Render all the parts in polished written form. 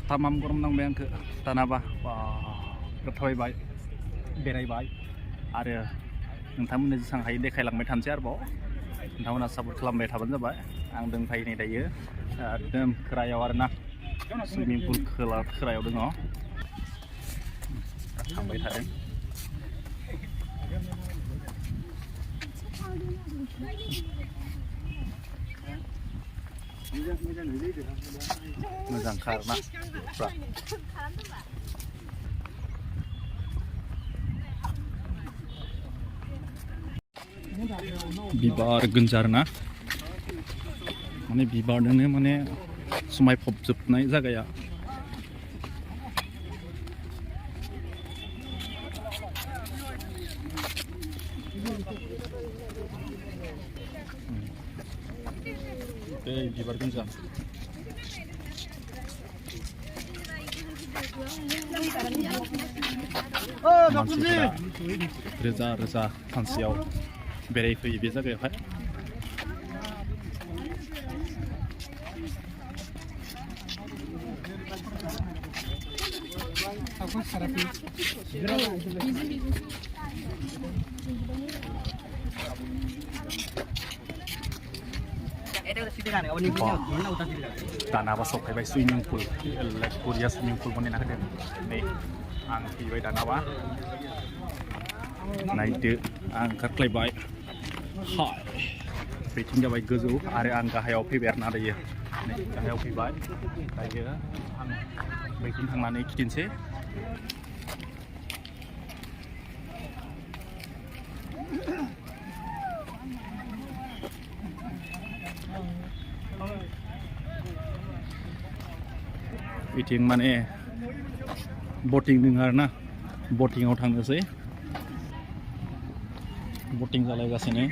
tamam गरम नांबाय आंखो दानाबा गोथावैबाय बेरायबाय आरो नोंथांमोननो जेसां हायो देखायलांबाय थानोसै आरोबाव नोंथांमोना सापर्ट खालामबाय थाबानो जाबाय आं दोंफायनाय दायो एकदम खोरायाव आरोना सुइमिं पुल खोरायाव दङ थांबाय थादों मोजांखा आरोना बिबार गोनजार ना माने बिबारजोंनो माने समायफबजोबनाय जायगाया बिबार गोनजार मानसिफोरा रोजा रोजा सानसेयाव बेरायफैयो बे जायगायावहाय दानाबा सफैबाय swimming pool Korea swimming pool बानायना होदों नै आं फैबाय दानाबा नायदो आं ओंखारख्लायबाय हाय बेथिं जाबाय गोजौ आरो आं गाहायाव फैबाय आरोना दायो नै गाहायाव फैबाय दायो आं बैथिं थांनानै खिथिनोसै बिथिं माने बटिं दङ आरोना बटिंआव थांनोसै बटिं जालायगासिनो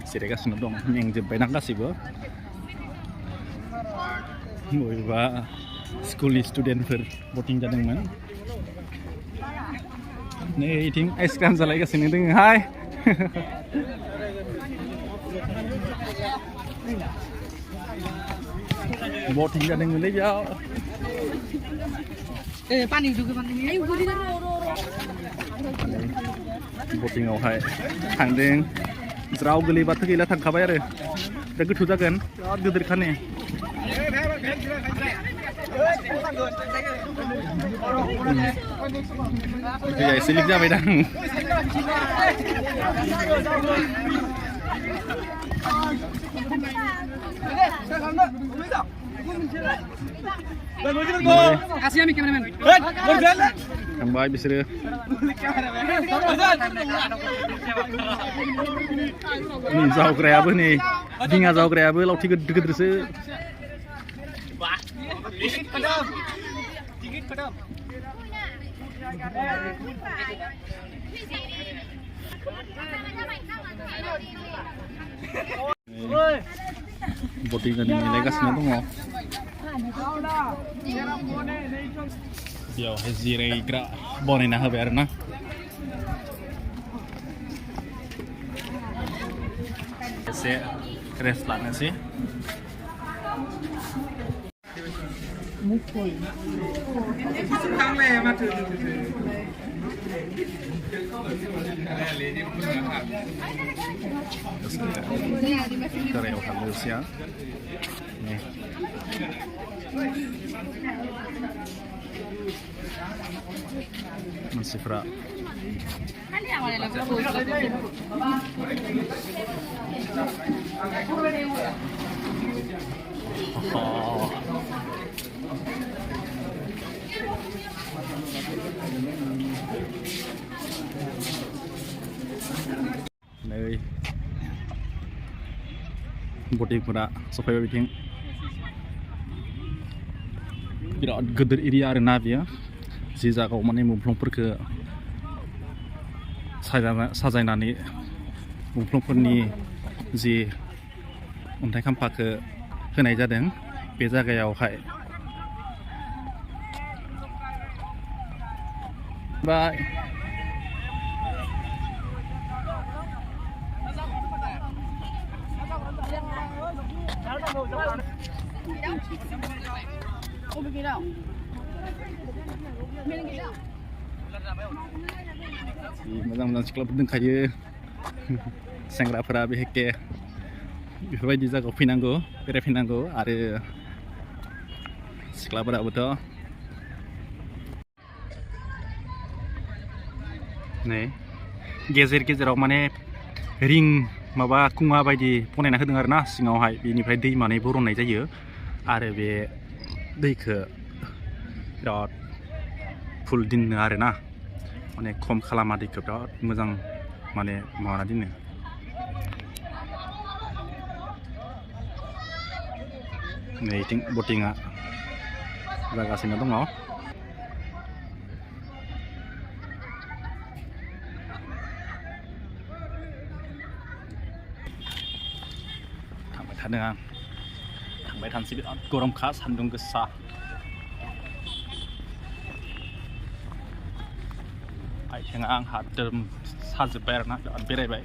जिरायगासिनो दं मेंजोब्बायना गासैबो बबेबा स्कुलनि स्टुडेन्टफोर बटिं जादोंमोन नै इथिं आइसक्रिम जालायगासिनो दङ हाय बटिं जादोंमोनलै बेयाव बटिंआवहाय थांदों ज्राव गोलैबाथ' गैला थांखाबाय आरो दा गोथौ जागोन बिराद गिदिरखाने दैया एसे लिक जाबाय दां थांबाय बिसोरो नै जावग्रायाबो नै दिङा जावग्रायाबो लावथि गिदिर गिदिरसो बटिं मिलायगासिनो दङ बेयावहाय जिरायग्रा बनायना होबाय आरोना एसे रेस्ट लानोसै गारायाव थांनोसै आं मानसिफ्रा नै बटिंफोरा सफैबाय बिथिं बिराद गिदिर एरिया आरोना बेयो जि जायगायाव माने मुंख्लंफोरखौ साजायनानै मुंख्लंफोरनि जि अन्थाइ खाम्फाखौ होनाय जादों बे जायगायावहाय बाय मोजां सिख्लाफोर दंखायो सेंग्राफोरा बेहेके बेफोरबायदि जायगायाव फैनांगौ बेरायफैनांगौ आरो सिख्लाफोराबोथ' नै गेजेर गेजेराव माने रिं माबा कुङा बायदि बनायना होदों आरो ना सिङावहाय बेनिफ्राय दै माने बरननाय जायो आरो बे दैखौ बिराद फुल दोननो आरो ना माने खम खालामा दैखौ बिराद मोजां माने माबाना दोनो नै इथिं बटिंआ जागासिनो दङ थांबाय थादों आं थांबाय थानोसै बिराद गरमखा सान्दुं गोसा आथिङा आंहा साजोब्बाय आरोना बिराद बेरायबाय